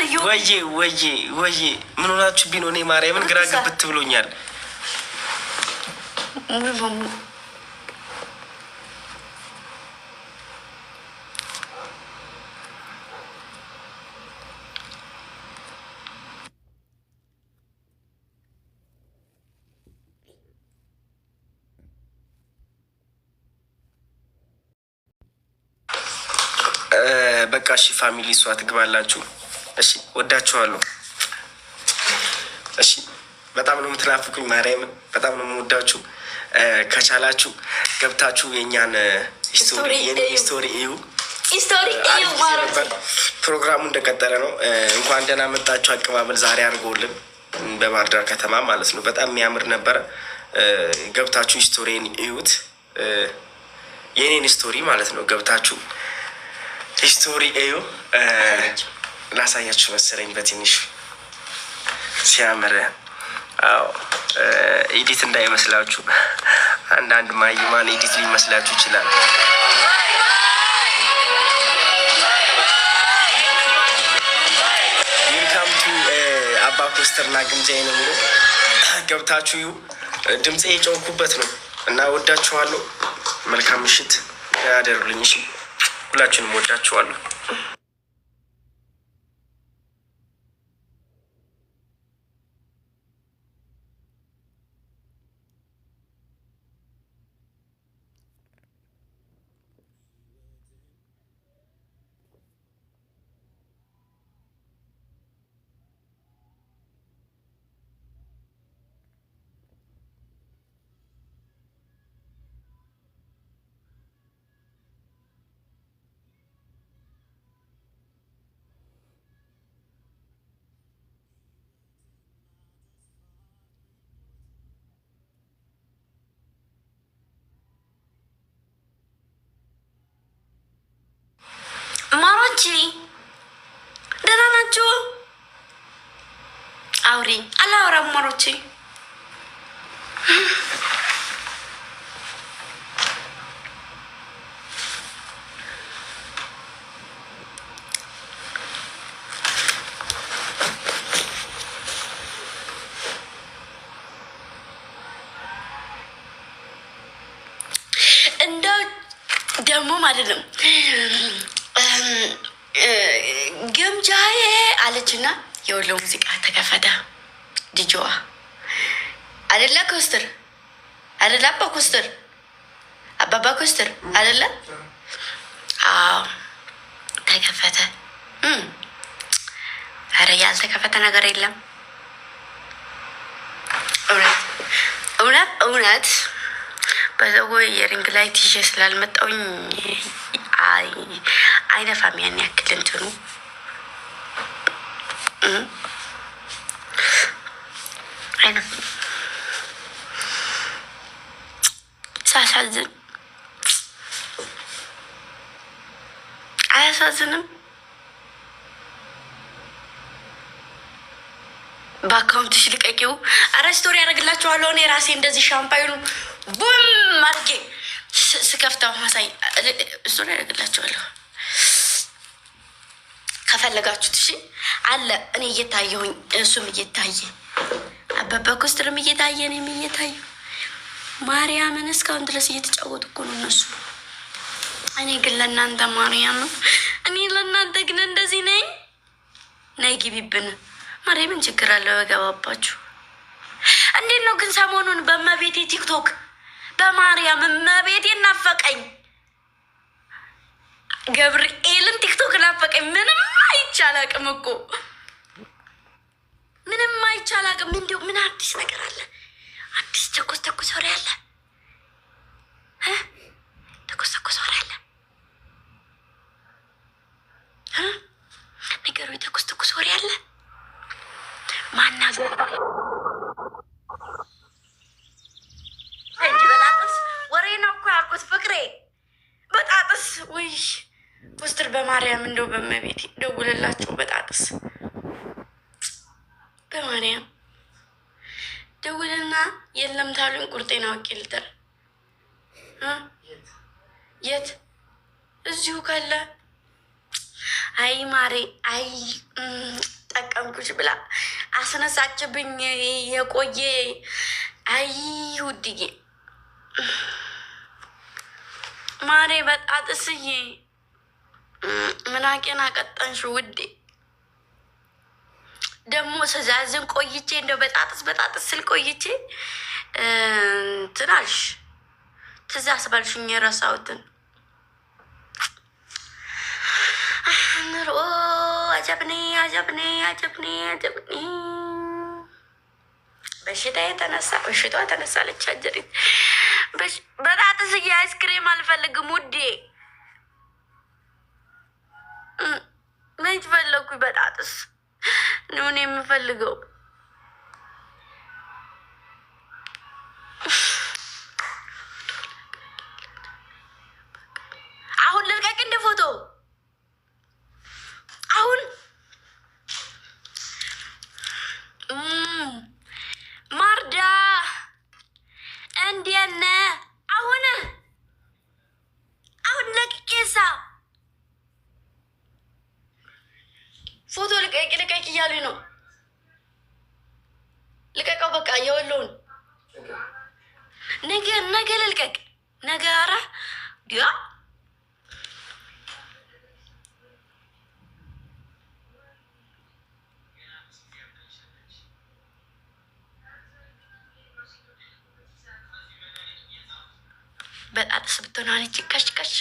ወይ ምን ሆናችሁ ቢኖኔ ማርያምን ግራ ግብት ብሎኛል። በቃ እሺ ፋሚሊ እሷ ትግባላችሁ። እሺ ወዳችኋለሁ። እሺ በጣም ነው የምትናፍቁኝ። ማርያምን በጣም ነው የምወዳችሁ። ከቻላችሁ ገብታችሁ የእኛን ስቶሪ እዩ። ፕሮግራሙ እንደቀጠለ ነው። እንኳን ደህና መጣችሁ። አቀባበል ዛሬ አድርጎልን በባህር ዳር ከተማ ማለት ነው። በጣም የሚያምር ነበረ። ገብታችሁ ስቶሪን እዩት። የኔን ስቶሪ ማለት ነው። ገብታችሁ ስቶሪ እዩ። ላሳያችሁ መሰለኝ በትንሹ ሲያምር። አዎ ኤዲት እንዳይመስላችሁ። አንዳንድ ማይማን ኤዲት ሊመስላችሁ ይችላል። ዌልካም ቱ አባ ኮስተርና ግምጃዬ ነው የሚለው። ገብታችሁ እዩ። ድምፄ የጨውኩበት ነው እና ወዳችኋለሁ። መልካም ምሽት ያደርጉልኝ። እሺ ሁላችሁንም ወዳችኋለሁ። ማሮቼ ደህና ናችሁ? አውሪ። አላወራም ማሮቼ። እንደው ደግሞም አይደለም ግምጃዬ አለችና የወሎ ሙዚቃ ተከፈተ። ዲጆዋ አደለ ኮስተር አደለ አባ ኮስተር አባባ ኮስተር አደለ? አዎ ተከፈተ። አረ ያልተከፈተ ነገር የለም። እውነት በዘጎ የሪንግ ላይት ይዤ ስላልመጣውኝ አይነፋም ያን ያክል እንትኑ አይነፋም። ሳሳዝን አያሳዝንም? በአካውንትሽ ልቀቂው። አረ ስቶሪ ያደርግላችኋለሁ። እኔ ራሴ እንደዚህ ሻምፓይኑ ቡም አድርጌ ስከፍተው ማሳይ ስቶሪ ያደርግላችኋለሁ ከፈለጋችሁት። እሺ አለ እኔ እየታየሁኝ እሱም እየታየ አበበ ኮስትርም እየታየ እኔም እየታየ ማርያምን እስካሁን ድረስ እየተጫወቱ እኮ ነው እነሱ። እኔ ግን ለእናንተ ማርያም ነው። እኔ ለእናንተ ግን እንደዚህ ነኝ። ነይ ግቢብን ማርያምን ችግር አለው በገባባችሁ። እንዴት ነው ግን ሰሞኑን በመቤቴ ቲክቶክ በማርያም መቤቴ ናፈቀኝ። ገብርኤልን ቲክቶክ ናፈቀኝ። ምንም አይቻላቅም እኮ ምንም አይቻላቅም። እንዲሁ ምን አዲስ ነገር አለ? አዲስ ተኮስ ወሬ አለ? ተኮስ ወሬ አለ? ነገሩ የተኮስ ወሬ አለ? ማናገር እንጂ በጣጥስ ወሬ ነው እኮ ያልኩት ፍቅሬ። በጣጥስ ወይ ፖስተር በማርያም እንደው በመቤት ደውልላቸው። በጣጥስ በማርያም ደውልና የለም ታሉኝ ቁርጤና አውቄ ልጠር። የት እዚሁ ካለ አይ ማሬ አይ ጠቀምኩሽ ብላ አስነሳችብኝ የቆየ አይ ውድዬ ማሬ በጣጥስዬ ምናቄን አቀጠንሽ ውዴ። ደግሞ ስዛዝን ቆይቼ እንደው በጣጥስ ስል ቆይቼ ትናልሽ ትዛስ ባልሽኝ የረሳሁትን ኑሮ አጀብኔ በሽታ ተነሳለች አጀሪት በጣጥስ አይስክሬም አልፈልግም ውዴ። ምን ፈለኩኝ? በጣጥስ ነው የምፈልገው። አሁን ልልቀቅ እንደ ፎቶ አሁን ማርዳ እንዴት ነህ? አሁን ለቅቄሳ ፎቶ ልቀቅ እያሉኝ ነው። ልቀቀው በቃ የወለውን ነገ ልልቀቅ ነገ። ኧረ ዲያ በጣጥስ ብትሆናለች ቀሽ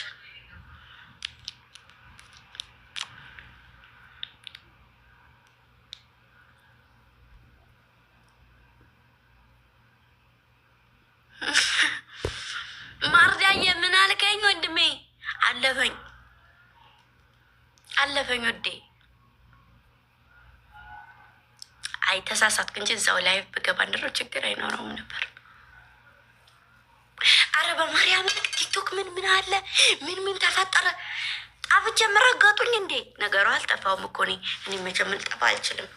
ማርዳዬ ምን አልከኝ ወንድሜ? አለፈኝ ወዴ። አይ ተሳሳትክ እንጂ እዛው ላይ ብገባ እንደሮ ችግር አይኖረውም ነበር። አረ በማርያም ቲክቶክ ምን አለ? ምን ተፈጠረ? ጣፍቼ የምረገጡኝ እንዴ? ነገሩ አልጠፋውም እኮ እኔ መቼም ልጠፋ አልችልም።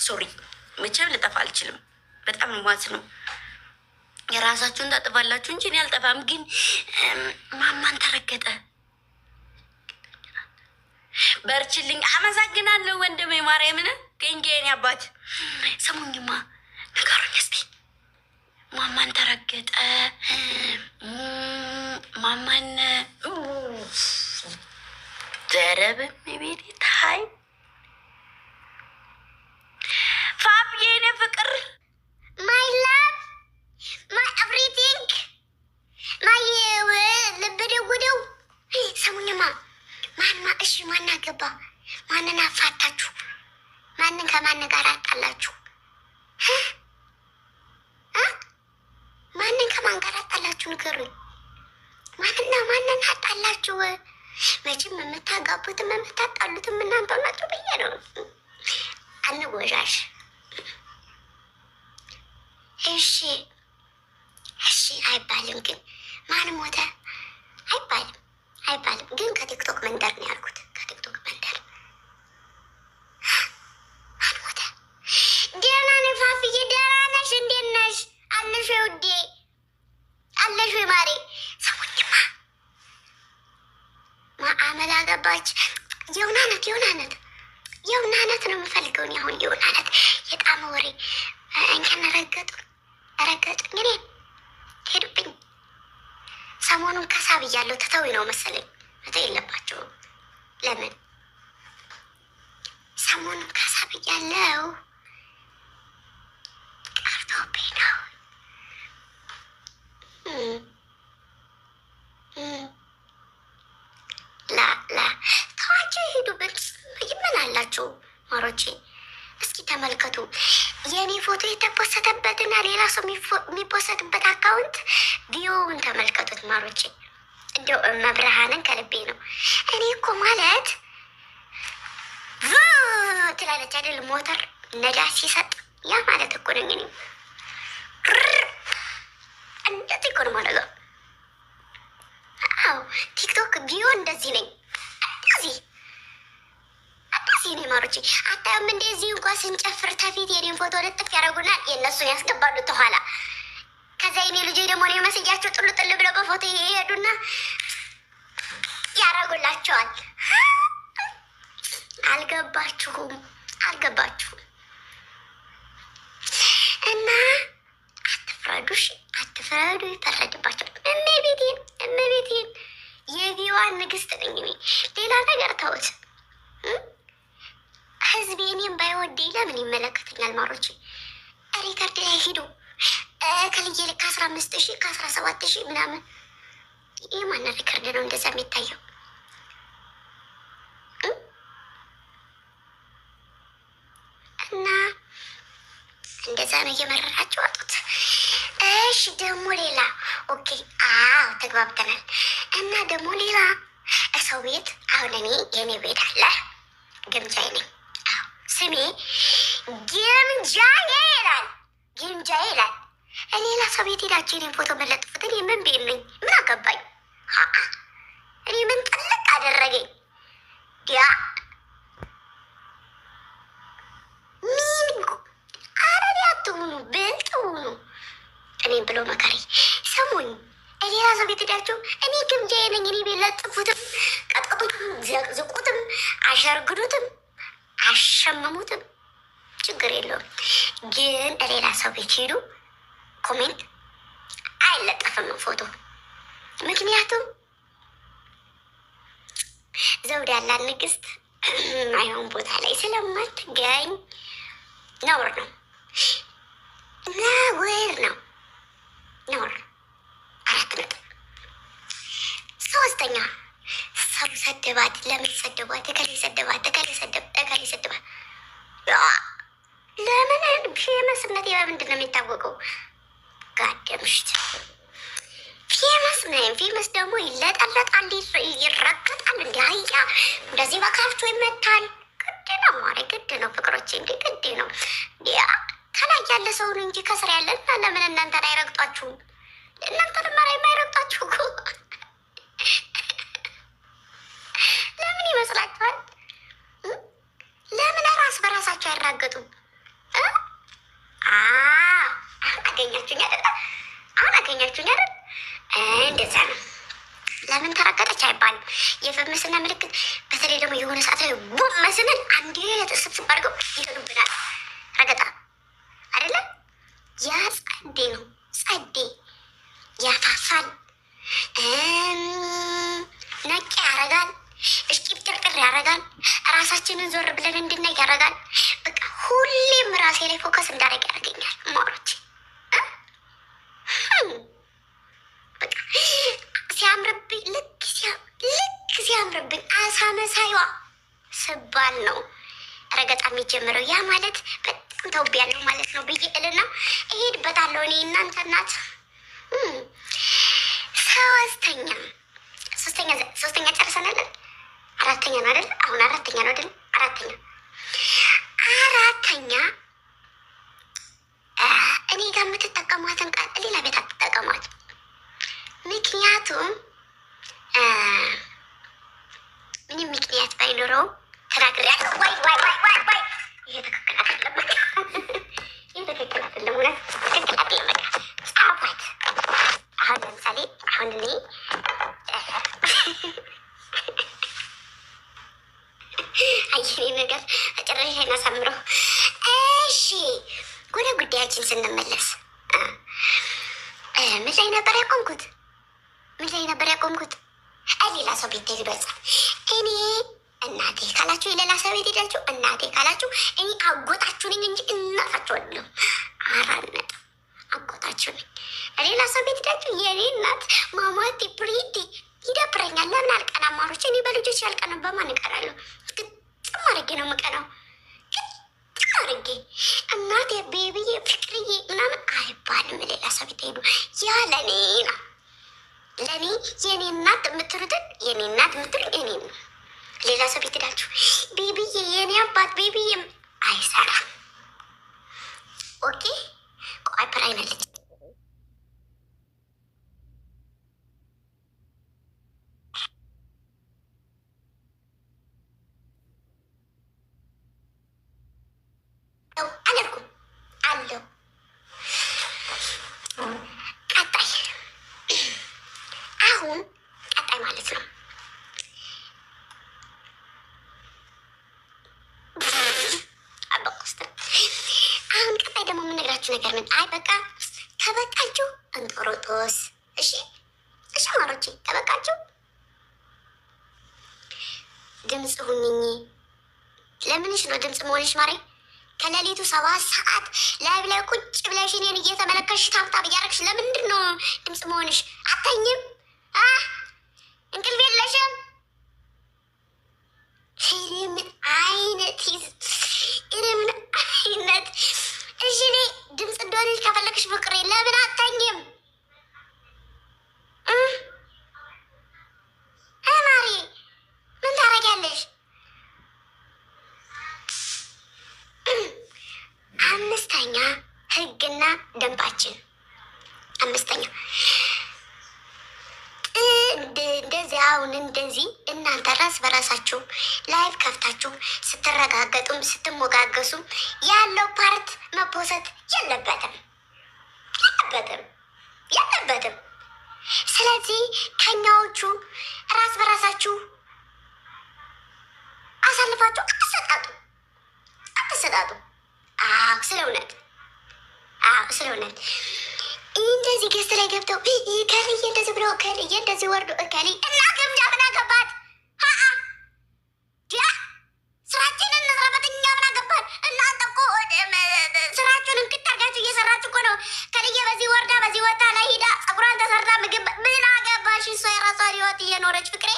ሶሪ መቼም ልጠፋ አልችልም። በጣም ንዋዝ ነው። የራሳችሁን ታጥፋላችሁ እንጂ እኔ አልጠፋም። ግን ማማን ተረገጠ። በርችልኝ። አመሰግናለሁ ወንድሜ ማርያምን ከእንጌን አባት ሰሙኝማ ንገሩኝ እስቲ። ማማን ተረገጠ። ማማን ዘረብም ቤት ታይ ፋብ የኔ ፍቅር ማይ ላቭ ማይ ኤቭሪቲንግ ማይ ልብ ደውደው ሰሙኝማ እሺ ማን አገባ? ማንን አፋታችሁ? ማንን ከማን ጋር አጣላችሁ? ማንን ከማን ጋር አጣላችሁ? ንገሩኝ። ማንን አጣላችሁ? መቼም የምታጋቡትም የምታጣሉትም እናንተ ናችሁ ብዬ ነው። አንወዣሽ። እሺ አይባልም ግን ማን ሞተ አይባልም ግን ከቲክቶክ መንደር ነው ያልኩት። ከቲክቶክ መንደር ማን ሞተ? ደህና ነኝ ፋፍዬ። ደህና ነሽ? እንዴት ነሽ? አለሽ ወይ ውዴ? አለሽ ወይ ማሬ? ሰሙኝማ አመል አገባች። የውናነት ነው የምፈልገውን ያሁን የውናነት የጣመ ወሬ እንከን ረገጡኝ እኔን ሄዱብኝ። ሰሞኑን ከሳ ብያለሁ። ትተው ነው መሰለኝ። መተው የለባቸውም። ለምን ሰሞኑን ከሳ ብያለሁ። ቀርተውብኝ ነው። ተዋቸው ይሄዱብን። ይመላላቸው ማሮቼ። እስኪ ተመልከቱ የኔ ፎቶ የተፖሰተበትና ሌላ ሰው የሚፖሰትበት አካውንት ቪዮውን ተመልከቱት ማሮቼ። እንዲያው መብርሃንን ከልቤ ነው። እኔ እኮ ማለት ትላለች አይደል? ሞተር ነዳጅ ሲሰጥ ያ ማለት እኮ ነኝ እኔ። እንደዚህ እኮ ነው ማለት ነው። አዎ ቲክቶክ ቪዮ እንደዚህ ነኝ። እንደዚህ እኔ ማሮቼ አታዩም? እንደዚህ እንኳን ስንጨፍር ተፊት የኔን ፎቶ ልጥፍ ያደርጉናል፣ የእነሱን ያስገባሉ ተኋላ። ከዛ የኔ ልጆች ደግሞ እኔ መስያቸው ጥሉ ብለው በፎቶ ይሄዱና ያደርጉላቸዋል። አልገባችሁም አልገባችሁም። እና አትፍረዱሽ፣ አትፍረዱ፣ ይፈረድባቸው። እመቤቴን የቪዋን ንግስት ነኝ እኔ። ሌላ ነገር ተውት። ህዝብ እኔም ባይወደኝ ለምን ይመለከተኛል? ማሮች ሪከርድ ላይ ሂዱ ከልዬ ልክ 15,000 ከ17,000 ምናምን። ይህ ማን ሪከርድ ነው እንደዛ የሚታየው? እና እንደዛ ነው እየመረራቸው አጡት። እሺ ደግሞ ሌላ ኦኬ፣ አዎ ተግባብተናል። እና ደግሞ ሌላ ሰው ቤት አሁን እኔ የኔ ቤት አለ ግምጃዬ ነኝ። አዎ ስሜ ግምጃዬ ይላል፣ ግምጃዬ ይላል። ሌላ ሰው ቤት ሄዳችሁ የኔን ፎቶ መለጥፉት። እኔ ምን ቤት ነኝ? ምን አገባኝ? እኔ ምን ጥልቅ አደረገኝ? ያ አረዲ አትሁኑ፣ ብልጥ ሁኑ። እኔም ብሎ መካሪ ሰሙኝ። ሌላ ሰው ቤት ሄዳችሁ እኔ ግምጃዬ ነኝ፣ እኔ ቤት ለጥፉትም፣ ቀጥቅጡትም፣ ዘቅዝቁትም፣ አሸርግዱትም፣ አሸምሙትም ችግር የለውም። ግን ሌላ ሰው ቤት ሄዱ ኮሜንት አይለጠፍም ፎቶ። ምክንያቱም ዘውድ ያላት ንግስት አይሆን ቦታ ላይ ስለማትገኝ ነውር ነው፣ ነውር ነው፣ ነውር። 4 ነጥብ። 3ኛ ሰው ሰደባት። ለምን ሰደባት? እከሌ ሰደባት፣ እከሌ ሰደባት። ለምን? ፌመስነት በምንድን ነው የሚታወቀው? ጋደምሽት ፌመስ ነኝ። ፌመስ ደግሞ ይለጠለጣል፣ ይረገጣል፣ እንዲ አያ እንደዚህ በካፍቶ ይመታል። ግድ ነው ማሪ፣ ግድ ነው ፍቅሮቼ፣ እንዲ ግድ ነው። ያ ከላይ ያለ ሰውን እንጂ ከስር ያለን ለምን እናንተን አይረግጧችሁም? እናንተን ማሪ የማይረግጧችሁ እኮ ለምን ይመስላችኋል? ለምን ራስ በራሳቸው አይራገጡም? አገኛችሁኝ አይደለ? አሁን አገኛችሁኝ አይደል? እንደዛ ነው። ለምን ተረገጠች አይባልም። የፌመስና ምልክት በተለይ ደግሞ የሆነ ሰዓት ላይ ቡም መስልን አንድ ስብስብ አድርገው ይሄዱብናል። ረገጣ አይደለም። ያ ጸዴ ነው፣ ጸዴ ያፋፋል፣ ነጭ ያረጋል፣ እሽቂብጥርቅር ያረጋል፣ ራሳችንን ዞር ብለን እንድናይ ያረጋል። በቃ ሁሌም ራሴ ላይ ፎከስ እንዳደረግ ያደርገኛል። ማሮች በቃ ሲያምርብኝ፣ ልክ ሲያምርብኝ አሳ መሳይዋ ስባል ነው ረገጣ የሚጀምረው። ያ ማለት በጣም ተውቤያለሁ ማለት ነው ብዬ እልና እሄድበታለሁ። እኔ እናንተ እናት። ሶስተኛ ጨርሰናለን። 4ኛ ነው አይደል? አሁን 4ኛ ነው አይደል? 4ኛ እኔ ጋር የምትጠቀሟትን ቃል ሌላ ቤት አትጠቀሟት። ምክንያቱም ምንም ምክንያት ባይኖረው ተናግሬያለሁ። ዋይ ይሄ ትክክል አይደለም፣ ይሄ ትክክል አይደለም፣ እውነት ትክክል አይደለም። ጻፏት። አሁን ለምሳሌ አሁን እኔ አየኔ ነገር መጨረሻ እናሳምረው። እሺ ወደ ጉዳያችን ስንመለስ ምን ላይ ነበር ያቆምኩት? ሌላ ሰው ቤት ሄዳችሁ እኔ እናቴ ካላችሁ የሌላ ሰው ቤት ሄዳችሁ እናቴ ካላችሁ እኔ አጎጣችሁ ነኝ እንጂ እናታችሁ አይደለም። 4 ነጥብ። አጎጣችሁ ነኝ። ሌላ ሰው ቤት ሄዳችሁ የኔ እናት ማማቲ ፕሪቲ ይደብረኛል። ለምን አልቀናም? ማሮች እኔ በልጆች ያልቀናም በማን እቀናለሁ? ግጥም አድርጌ ነው የምቀናው። ግጥም አድርጌ እናቴ ቤቢዬ ፍቅርዬ ምናምን አይባልም። ሌላ ሰው ቤት ሄዱ ያ ለኔ ነው። ለኔ የኔ እናት የምትሉትን የኔ እናት የምትሉኝ እኔ ነው። ሌላ ሰው ቤት ሄዳችሁ ቤቢዬ የኔ አባት ቤቢዬ አይሰራም። ኦኬ ቆይ ፕራይመለች አለርኩም አለው። ቀጣይ አሁን ቀጣይ ማለት ነው ያልኳችሁ ነገር ምን? አይ በቃ ከበቃችሁ እንጦሮጦስ። እሺ እሺ ማሮቼ ከበቃችሁ ድምፅ ሁኝኝ። ለምንሽ ነው ድምፅ መሆንሽ ማሬ? ከሌሊቱ 7 ሰዓት ላይብ ላይ ቁጭ ብለሽ እኔን እየተመለከሽ ታብታብ እያደረግሽ ለምንድን ነው ድምፅ መሆንሽ? አተኝም? እንቅልፍ የለሽም? ምን አይነት ምን አይነት እሺ፣ እኔ ድምፅ እንደሆነች ከፈለግሽ ፍቅሬ ለምን አተኝም? ማሪ ምን ታረጊያለሽ? 5ኛ ህግና ደንባችን 5ኛ እንደዚህ አሁን እንደዚህ እናንተ ራስ በራሳችሁ ላይቭ ከፍታችሁ ስትረጋገጡም ስትሞጋገሱም ያለው ፓርት መፖሰት የለበትም። ስለዚህ ከኛዎቹ ራስ በራሳችሁ አሳልፋችሁ አትሰጣጡ። ስለ እውነት እንደዚህ ገስት ላይ ገብተው ከልዬ እንደዚህ ብሎ ከልዬ እንደዚህ ወርዶ እከሌ እና ግምጃ ምን አገባት? ስራችንን እንስራበት። እኛ ምን አገባት? እናንተ እኮ ስራችሁን እንክታርጋችሁ እየሰራችሁ እኮ ነው። ከልዬ በዚህ ወርዳ በዚህ ወጣ ላይ ሂዳ ፀጉሯን ተሰርታ ምግብ ምን አገባሽ? እሷ የራሷን ህይወት እየኖረች ፍቅሬ።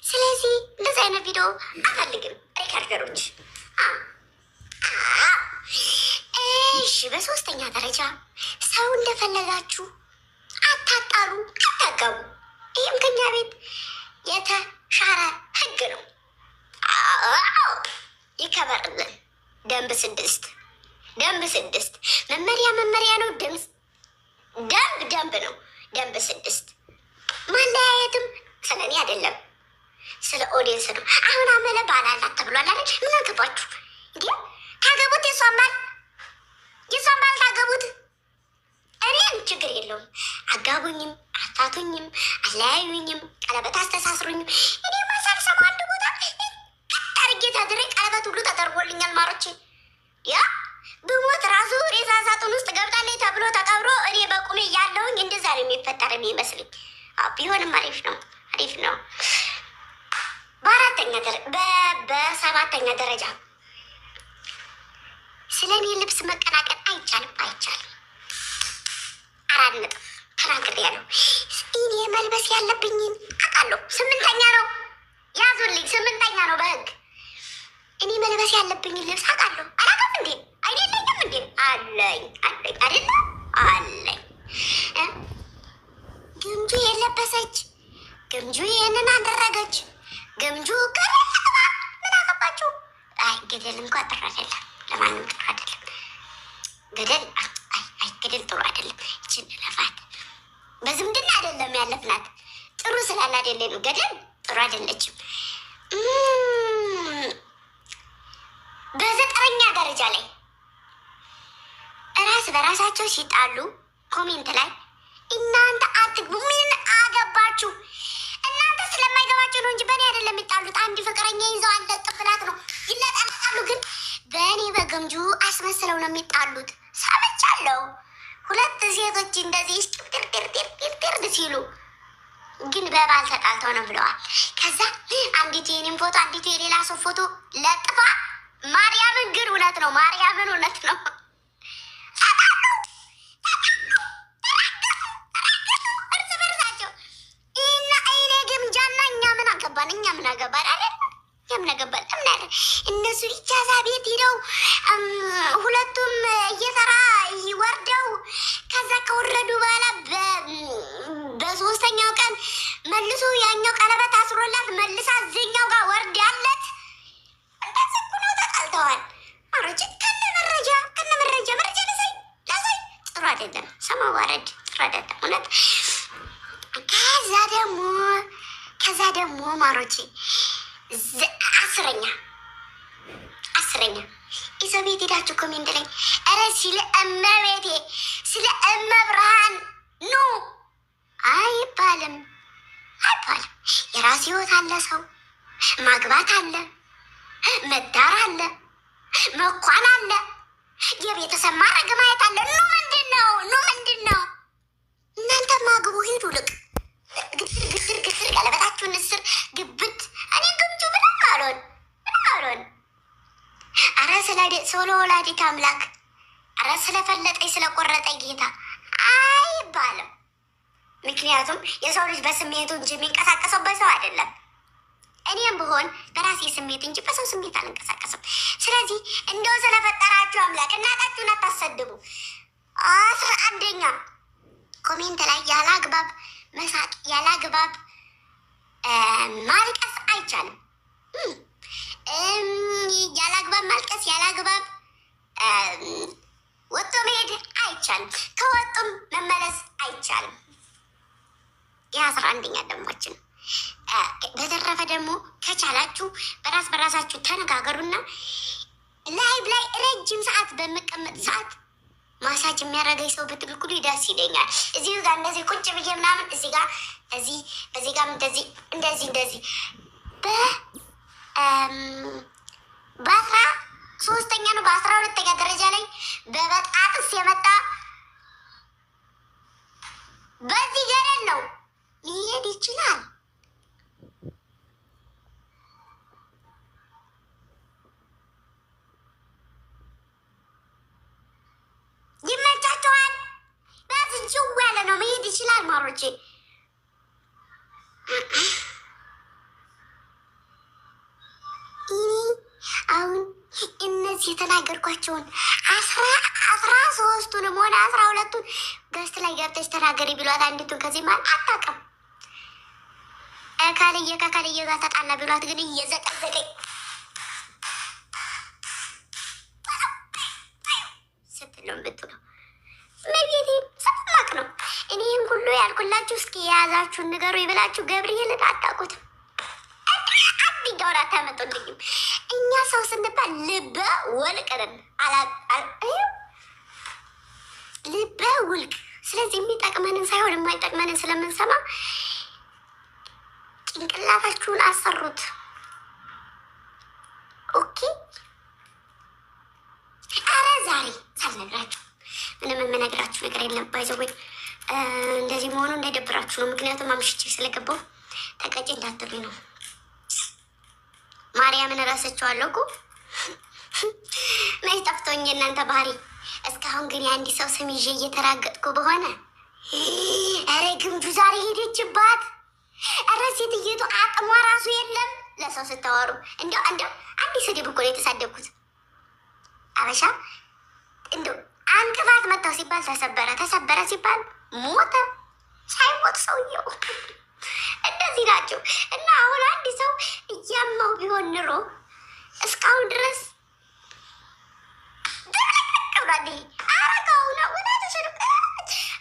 ስለዚህ እንደዚህ አይነት ቪዲዮ አልፈልግም። ሪካርደሮች እሺ። በ3ኛ ደረጃ ሰው እንደፈለጋችሁ አታጣሉ፣ አታጋቡ። ይህም ከኛ ቤት የተሻረ ህግ ነው። ይከበርልን። ደንብ 6 መመሪያ ነው። ደንብ ነው። ደንብ 6 ማለያየትም ስለ እኔ አይደለም፣ ስለ ኦዲየንስ ነው። አሁን አመለ ባላላት ተብሏል አይደል? ምን አገባችሁ እንዴ? ታገቡት የሷን ባል ታገቡት። እኔም ችግር የለውም። አጋቡኝም፣ አታቱኝም፣ አለያዩኝም፣ ቀለበት አስተሳስሩኝም። እኔ ማሳልሰማ አንድ ቦታ ታርጌ ታድሬ ቀለበት ሁሉ ተደርጎልኛል ማሮቼ። ያ ብሞት ራሱ ሬሳ ሳጥን ውስጥ ገብታለች ተብሎ ተቀብሮ እኔ በቁሜ ያለውኝ እንደዛ ነው የሚፈጠር የሚመስልኝ። ቢሆንም አሪፍ ነው። በ7ኛ ደረጃ ስለ እኔ ልብስ መቀናቀን አይቻልም። 4 ነጥብ ተናግሬያለሁ። እኔ መልበስ ያለብኝን አውቃለሁ። 8ኛ ነው ያዙልኝ። 8ኛ ነው በህግ እኔ መልበስ ያለብኝን ልብስ አውቃለሁ። አላውቅም እንዴ? አይደለኝም እንዴ? አለኝ አይደለ? አለኝ። ግምጁ የለበሰች ግምጁ ይህንን አደረገች ግምጁ ቀረ። ምን አገባችሁ? ገደል እንኳ ጥሩ አይደለም። ለማንም ጥሩ አይደለም። ገደል ጥሩ አይደለም። ይችን ለፋት በዝምድና አይደለም ያለፍናት። ጥሩ ስላለ አይደለም። ገደል ጥሩ አይደለችም። በ9ኛ ደረጃ ላይ ራስ በራሳቸው ሲጣሉ ኮሜንት ላይ እናንተ አትግቡ። ምን አገባችሁ? እናንተ ስለማይገባቸው ነው እንጂ በእኔ አይደለም የሚጣሉት። አንድ ፍቅረኛ ይዘው አንድ ጥፍላት ነው ይለጣሉ። ግን በእኔ በግምጁ አስመስለው ነው የሚጣሉት። ሰምቻለሁ። 2 ሴቶች እንደዚህ ሽቅርቅርቅርቅርቅር ሲሉ ግን በባል ተጣልተው ነው ብለዋል። ከዛ አንዲቱ የኔም ፎቶ አንዲቱ የሌላ ሰው ፎቶ ለጥፋ ማርያምን ግን እውነት ነው። ማርያምን እውነት ነው። እርስ በርሳቸው እና አይኔ ግምጃና እኛ ምን አገባን? እኛ ምን አገባን አለ የምናገባል እምናለ እነሱ ኢጃዛ ቤት ሄደው ሁለቱም እየተራ ወርደው ከዛ ከወረዱ በኋላ በ3ኛው ቀን መልሶ ያኛው ቀለበት አስሮላት መልሳ እዚኛው ጋር ወርድ ያለት እንደዚህ እኮ ነው። ተጣልተዋል። አሮች ከነ መረጃ ላሳይ ጥሩ አይደለም። ሰማዋረድ ጥሩ አይደለም እውነት። ከዛ ደግሞ ማሮቼ 10ኛ የሰው ቤት ሄዳችሁ ኮሜንት ላይ ኧረ ስለ እመቤቴ ስለ እመብርሃን ኑ አይባልም። የራሱ ህይወት አለ። ሰው ማግባት አለ፣ መዳር አለ፣ መኳን አለ፣ የቤተሰብ ማድረግ ስለ ወላዲት አምላክ ኧረ ስለፈለጠኝ ስለቆረጠኝ ጌታ አይባልም። ምክንያቱም የሰው ልጅ በስሜቱ እንጂ የሚንቀሳቀሰው በሰው አይደለም። እኔም ብሆን በራሴ ስሜት እንጂ በሰው ስሜት አልንቀሳቀስም። ስለዚህ እንደው ስለፈጠራችሁ አምላክ እናታችሁን አታሰድቡ። 11ኛ ኮሜንት ላይ ያለ አግባብ መሳቅ፣ ያለ አግባብ ማልቀስ አይቻልም። ያለ አግባብ ማልቀስ፣ ያለ አግባብ ወጥቶ መሄድ አይቻልም። ከወጡም መመለስ አይቻልም። የ11ኛ ደሟችን። በተረፈ ደግሞ ከቻላችሁ በራሳችሁ ተነጋገሩና ላይቭ ላይ ረጅም ሰዓት በምቀመጥ ሰዓት ማሳጅ የሚያደርገኝ ሰው ብትልኩሉ ደስ ይለኛል። እዚህ ጋር እንደዚህ ቁጭ ብዬ ምናምን እዚህ ጋር በዚህ ጋር እንደዚህ በ13ኛ ነው በ12ኛ ደረጃ ላይ በበጣጥስ የመጣ በዚህ ገደል ነው ሊሄድ ይችላል። ይመቻቸዋል። በዚህ ጅው ያለ ነው መሄድ ይችላል። ማሮቼ አሁን እነዚህ የተናገርኳቸውን 13ቱንም ሆነ 12ቱን ገስት ላይ ገብተሽ ተናገሪ ብሏት አንዲቱን ከዚህ ማን አታውቅም። ከካልየ ጋር ተጣላ ብሏት ግን እየዘቀዘቀኝ ስትለው ብትለው መቤቴ ሰማቅ ነው። እኔም ሁሉ ያልኩላችሁ እስኪ የያዛችሁን ንገሩ ይብላችሁ። ገብርኤልን አታውቁትም። ዲጋውን አታመጡልኝም። እኛ ሰው ስንባል ልበ ወልቅ ነን። ልበ ውልቅ። ስለዚህ የሚጠቅመንን ሳይሆን የማይጠቅመንን ስለምንሰማ ጭንቅላታችሁን አሰሩት። ኦኬ። አረ ዛሬ ሳልነግራችሁ ምንም የምነግራችሁ ነገር የለም። ባይዘወይ እንደዚህ መሆኑ እንዳይደብራችሁ ነው። ምክንያቱም አምሽቼ ስለገባው ተቀጭ እንዳትሉኝ ነው። ማርያምን እረሳችኋለሁ እኮ መች ጠፍቶኝ የእናንተ ባህሪ። እስካሁን ግን የአንድ ሰው ስም ይዤ እየተራገጥኩ በሆነ ኧረ ግምጁ ዛሬ ሄደችባት። ኧረ ሴትየቱ አጥሟ ራሱ የለም ለሰው ስታወሩ። እንዲያው አንድ ስድብ እኮ ነው የተሳደብኩት። አበሻ እንዲያው አንቅፋት መታው ሲባል ተሰበረ ሲባል ሞተ። ሳይሞት ሰውየው እንደዚህ ናቸው። እና አሁን አንድ ሰው እያማው ቢሆን ኑሮ እስካሁን ድረስ አረጋው ነው።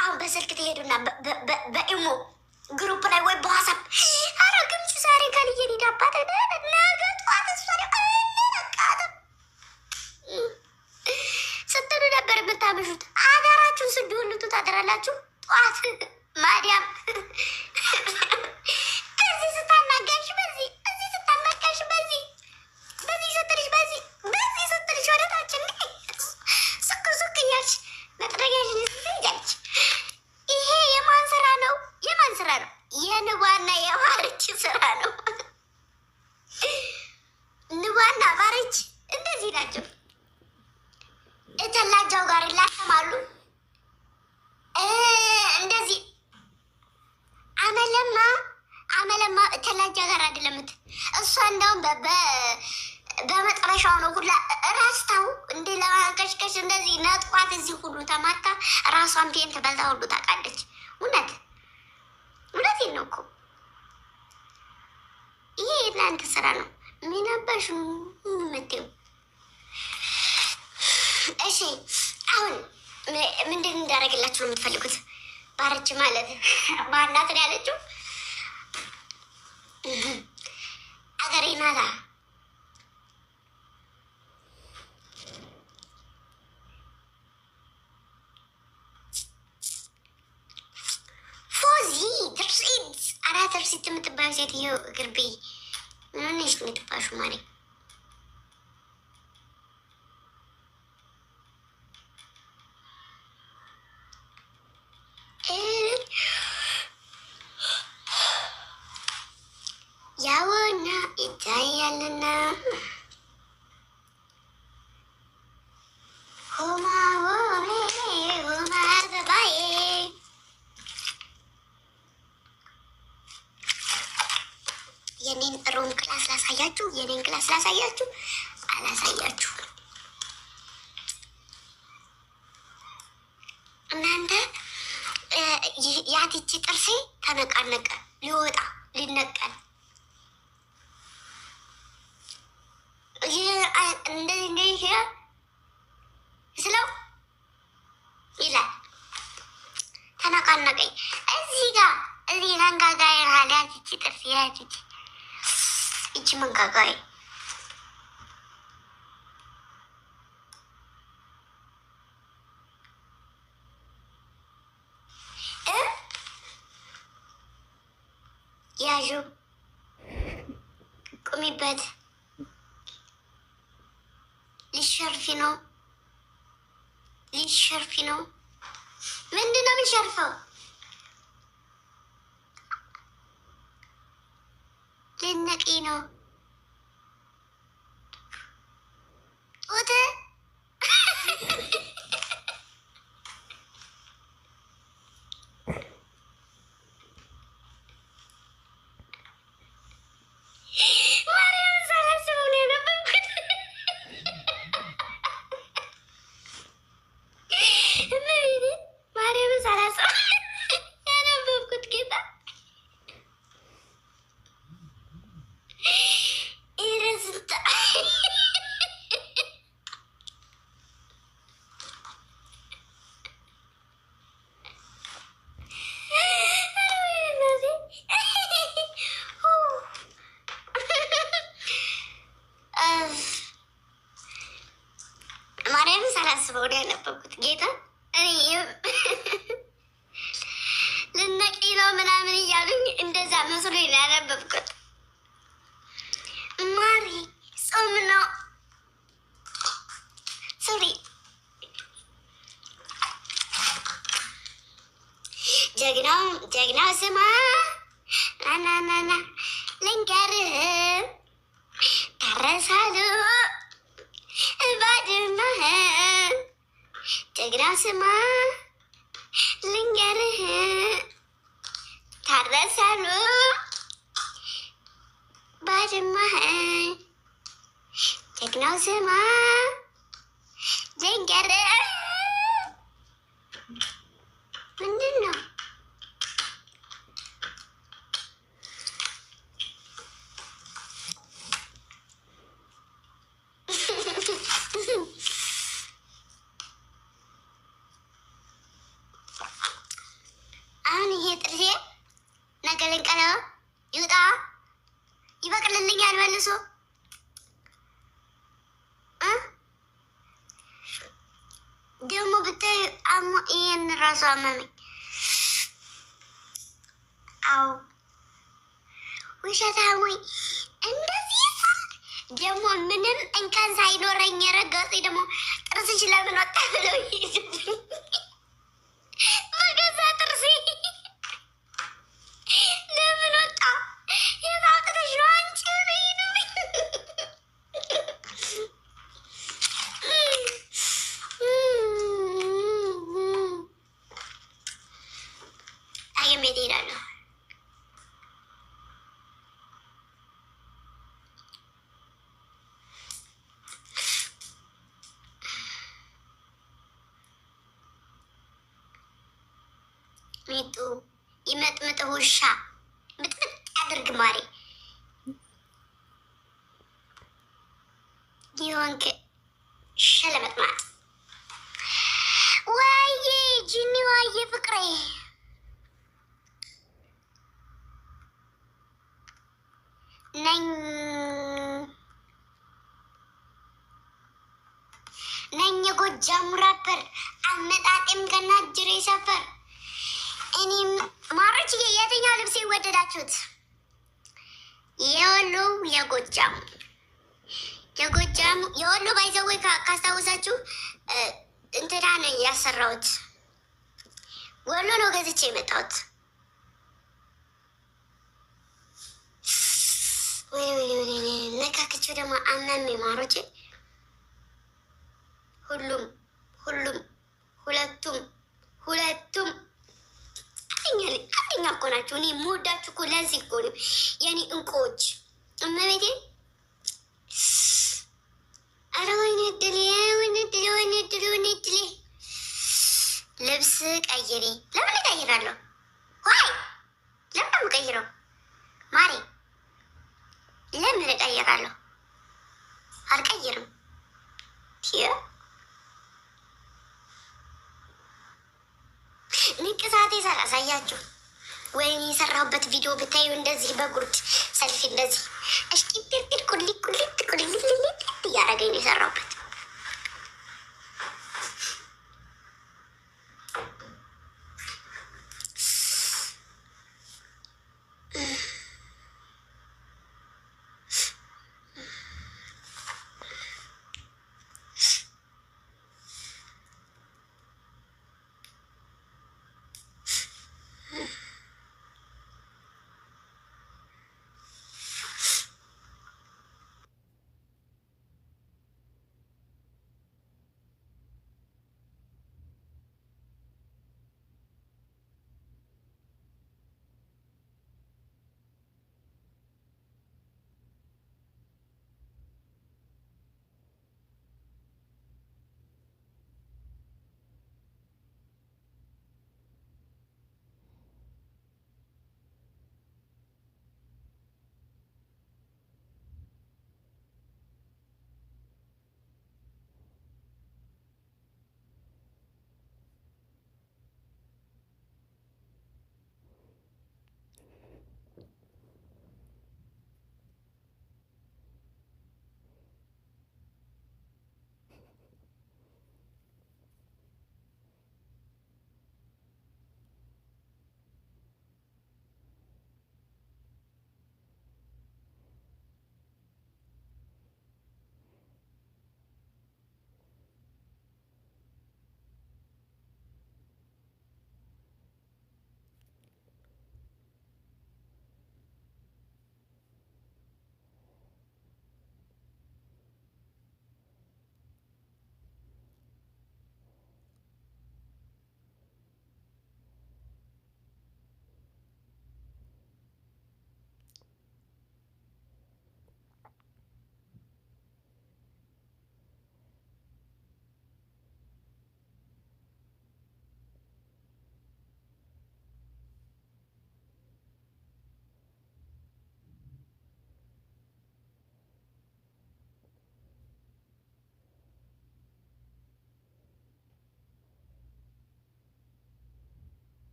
አሁን በስልክ ትሄዱና በኢሞ ግሩፕ ላይ ወይ በዋሳብ አረግምች ዛሬ ካልየ ሊዳባት ነገ ጠዋት ነቃትም ስትሉ ነበር የምታመሹት። አዳራችሁን ስድሁልቱ ታድራላችሁ። ጠዋት ማዲያም በዚህ ስታናጋሽ በዚህ ስታናጋሽ በዚህ ስትልሽ ወደታችን ሱክ እያልሽ መጥረጊያሽን እያልሽ ይሄ የማን ስራ ነው? የማን ስራ ነው? የንባና የባርች ስራ ነው። ንባና ባርች እንደዚህ ናቸው። የተላጃው ጋር ይላተማሉ። እንደዚህ አመለማ ተላጃ ጋር አይደለም። እሷ እንደውም በመጥረሻው ነው ሁላ ራስታው እንደ ለማንቀሽቀሽ እንደዚህ ነጥቋት እዚህ ሁሉ ተማታ ራሷን ፔንት በዛ ሁሉ ታውቃለች። እውነቴን ነው እኮ ይሄ የእናንተ ስራ ነው። ሚነበሽ ምትው እሺ። አሁን ምንድን እንዳደረግላችሁ ነው የምትፈልጉት? ባረች ማለት ማናትን ያለችው አገሬ ናታ። ፎዚ ትርሲት ትርሲት የምትባዩ ሴትዮ ግርቤ ምንሽ የምትባሹ ማሪ ያወና ይታያልና ላሳያችሁ አላሳያችሁ እናንተ ያትቺ ጥርሴ ተነቃነቀ ሊወጣ ሊነቀል እንደዚህ ስለው ይላል ተነቃነቀኝ። እዚህ ጋር እዚህ መንጋጋዬ ያህል ያትቺ ጥርሴ ያትቺ ይቺ መንጋጋዬ ያዡ ቁሚበት። ሊሸርፊ ነው ሊሸርፊ ነው። ምንድን ነው የሚሸርፈው? ልነቂ ነው ጡት ማርያም ሳላስበው ወዲያ ያነበብኩት ጌታ ልነቂ ነው ምናምን እያሉኝ እንደዛ መስሎ ያነበብኩት። ማሪ ጾም ነው ሶሪ ጀግናው ስማ ናናናና ልንገርህ ታረሳሉ ባድማህ ጀግናው ስማ ልንገርህ ታረሳሉ ባድማህ ጀግናው ስማ ልንገርህ ምንድን ነው? አሁን ይሄ ጥርሴ ነገ ልንቀለው ይውጣ ይበቅልልኛል መልሶ ደግሞ ብታይ አሞ ይሄን ራሱ አመመኝ። አዎ ውሸታሞኝ እንደዚህ ደግሞ ምንም እንከን ሳይኖረኝ የረገጤ ደግሞ ጥርስሽ ለምን ወጣ ብለው በገዛ ጥርሴ ለምን ወጣ? የት አውጥተሽ ነው አንቺ? ሐኪም ቤት እሄዳለሁ። ሚጡ ይመጥምጥ ውሻ ምጥምጥ ያድርግ ማሪ ይሆንክ ሸለመጥማጥ ወይዬ ጅኒ ዋዬ ፍቅሬ ነኝ የጎጃሙ ራፐር አመጣጤም ገና ጅሬ ሰፈር እኔም ማሮች የትኛው ልብስ ይወደዳችሁት? የወሎ የወሎ ባይዘወይ ካስታወሳችሁ እንትና ነኝ ያሰራሁት ወሎ ነው ገዝቼ የመጣሁት። ነካክቼው ደግሞ አመሜ ማሮች ሁሉም ሁለቱም አንደኛ እኮ ናቸው። እኔ የምወዳችሁ እኮ ለዚህ እኮ ነው የኔ እንቁዎች። እመቤቴ ልብስ ቀይሪ። ለምን እቀይራለሁ? ዋይ ለምን ነው የምቀይረው? ማሬ ለምን እቀይራለሁ? አልቀይርም። ንቅሳቴ ሳላሳያችሁ ወይም የሰራሁበት ቪዲዮ ብታዩ እንደዚህ በጉርድ ሰልፊ እንደዚህ እሽቂርቅር ቁሊት እያደረገኝ ነው የሰራሁበት።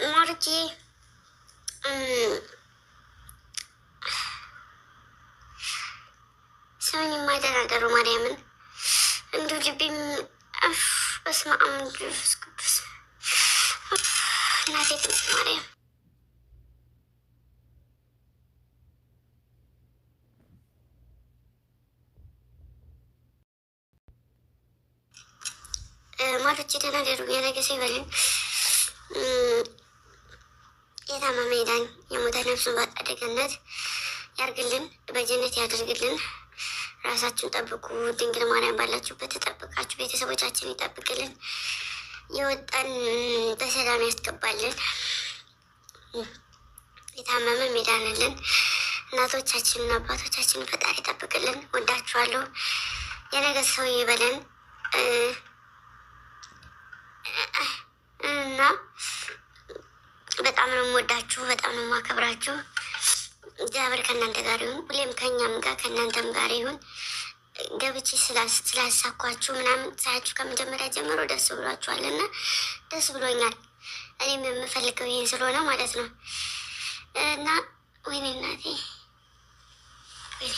ማርቼ ሰውን የማይደራደሩ ማርያምን እንዲሁ ልቤም በስመ አብ መንፈስ ቅዱስ እናቴ ትምህርት ማርያም ማሮቼ ተናደሩ። የነገ ሰው ይበልን። የታመመ ይዳን፣ የሞተ ነፍሱን በአጸደ ገነት ያርግልን፣ በጀነት ያደርግልን። ራሳችሁን ጠብቁ። ድንግል ማርያም ባላችሁበት ተጠብቃችሁ ቤተሰቦቻችን ይጠብቅልን። የወጣን በሰላም ያስገባልን። የታመመ ይዳንልን። እናቶቻችንን አባቶቻችንን ፈጣሪ ይጠብቅልን። ወዳችኋለሁ። የነገ ሰው ይበለን እና በጣም ነው የምወዳችሁ፣ በጣም ነው የማከብራችሁ። እግዚአብሔር ከእናንተ ጋር ይሁን፣ ሁሌም ከእኛም ጋር ከእናንተም ጋር ይሁን። ገብቼ ስላሳኳችሁ ምናምን ሳያችሁ ከመጀመሪያ ጀምሮ ደስ ብሏችኋል እና ደስ ብሎኛል። እኔም የምፈልገው ይህን ስለሆነ ማለት ነው እና ወይኔ እናቴ ወይኔ